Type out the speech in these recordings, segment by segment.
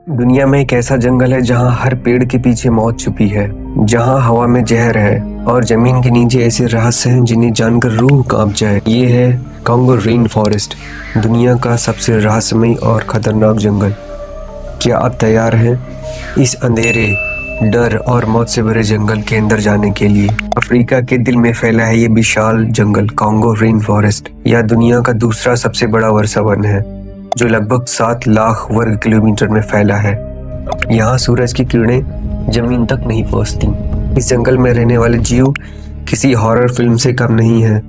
दुनिया में एक ऐसा जंगल है जहाँ हर पेड़ के पीछे मौत छुपी है, जहाँ हवा में जहर है और जमीन के नीचे ऐसे रहस्य हैं जिन्हें जानकर रूह कांप जाए। ये है कॉन्गो रेन फॉरेस्ट, दुनिया का सबसे रहस्यमय और खतरनाक जंगल। क्या आप तैयार हैं इस अंधेरे, डर और मौत से भरे जंगल के अंदर जाने के लिए? अफ्रीका के दिल में फैला है ये विशाल जंगल कॉन्गो रेन फॉरेस्ट। यह दुनिया का दूसरा सबसे बड़ा वर्षा वन है, जो लगभग 7 लाख वर्ग किलोमीटर में फैला है। यहाँ सूरज की किरणें जमीन तक नहीं पहुँचती। इस जंगल में रहने वाले जीव किसी हॉरर फिल्म से कम नहीं है।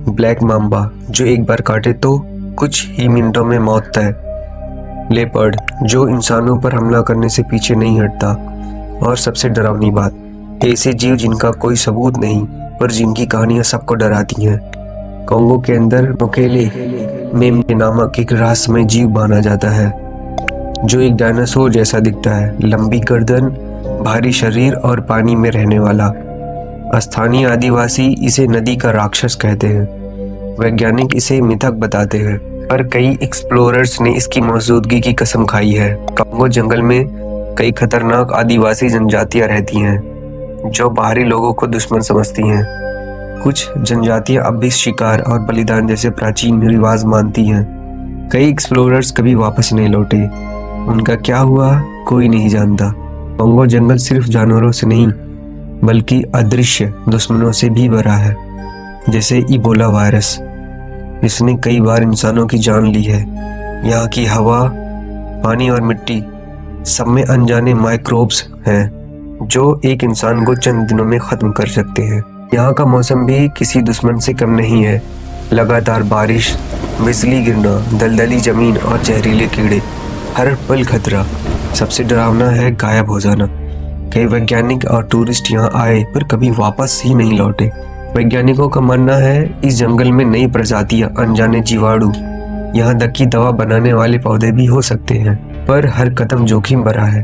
ब्लैक माम्बा, जो एक बार काटे तो कुछ ही मिनटों में मौत तय। लेपर्ड, जो इंसानों पर हमला करने से पीछे नहीं हटता। और सबसे डरावनी बात, ऐसे जीव जिनका कोई सबूत नहीं पर जिनकी कहानियां सबको डराती हैं। कॉन्गो के अंदर मोकेले मेम्बे नामक एक रहस्यमय जीव माना जाता है, जो एक डायनासोर जैसा दिखता है। लंबी गर्दन, भारी शरीर और पानी में रहने वाला। स्थानीय आदिवासी इसे नदी का राक्षस कहते हैं। वैज्ञानिक इसे मिथक बताते हैं, पर कई एक्सप्लोरर्स ने इसकी मौजूदगी की कसम खाई है। कॉन्गो जंगल में कई खतरनाक आदिवासी जनजातियां रहती हैं, जो बाहरी लोगों को दुश्मन समझती हैं। कुछ जनजातियां अब भी शिकार और बलिदान जैसे प्राचीन रिवाज मानती हैं। कई एक्सप्लोरर्स कभी वापस नहीं लौटे। उनका क्या हुआ कोई नहीं जानता। कॉन्गो जंगल सिर्फ जानवरों से नहीं, बल्कि अदृश्य दुश्मनों से भी भरा है, जैसे इबोला वायरस। इसने कई बार इंसानों की जान ली है। यहाँ की हवा, पानी और मिट्टी, सब में अनजाने माइक्रोब्स हैं, जो एक इंसान को चंद दिनों में खत्म कर सकते हैं। यहाँ का मौसम भी किसी दुश्मन से कम नहीं है। लगातार बारिश, बिजली गिरना, दलदली जमीन और जहरीले कीड़े, हर पल खतरा। सबसे डरावना है गायब हो जाना। कई वैज्ञानिक और टूरिस्ट यहाँ आए पर कभी वापस ही नहीं लौटे। वैज्ञानिकों का मानना है इस जंगल में नई प्रजातियां, अनजाने जीवाणु, यहाँ तक कि दवा बनाने वाले पौधे भी हो सकते हैं। पर हर कदम जोखिम भरा है।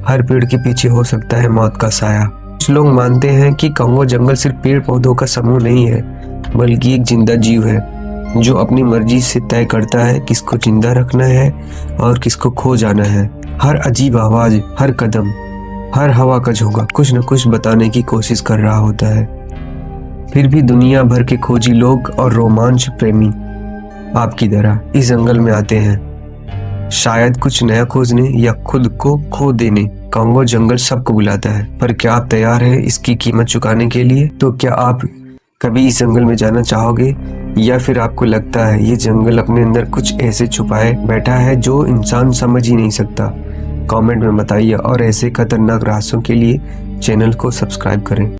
हर पेड़ के पीछे हो सकता है मौत का साया। कुछ लोग मानते हैं कि कॉन्गो जंगल सिर्फ पेड़ पौधों का समूह नहीं है, बल्कि एक जिंदा जीव है, जो अपनी मर्जी से तय करता है किसको जिंदा रखना है और किसको खो जाना है। हर अजीब आवाज, हर कदम, हर हवा का झोंका कुछ न कुछ बताने की कोशिश कर रहा होता है। फिर भी दुनिया भर के खोजी लोग और रोमांच प्रेमी आपकी तरह इस जंगल में आते हैं, शायद कुछ नया खोजने या खुद को खो देने। कॉन्गो जंगल सबको बुलाता है, पर क्या आप तैयार हैं इसकी कीमत चुकाने के लिए? तो क्या आप कभी इस जंगल में जाना चाहोगे, या फिर आपको लगता है ये जंगल अपने अंदर कुछ ऐसे छुपाए बैठा है जो इंसान समझ ही नहीं सकता? कमेंट में बताइए और ऐसे खतरनाक रहस्यों के लिए चैनल को सब्सक्राइब करें।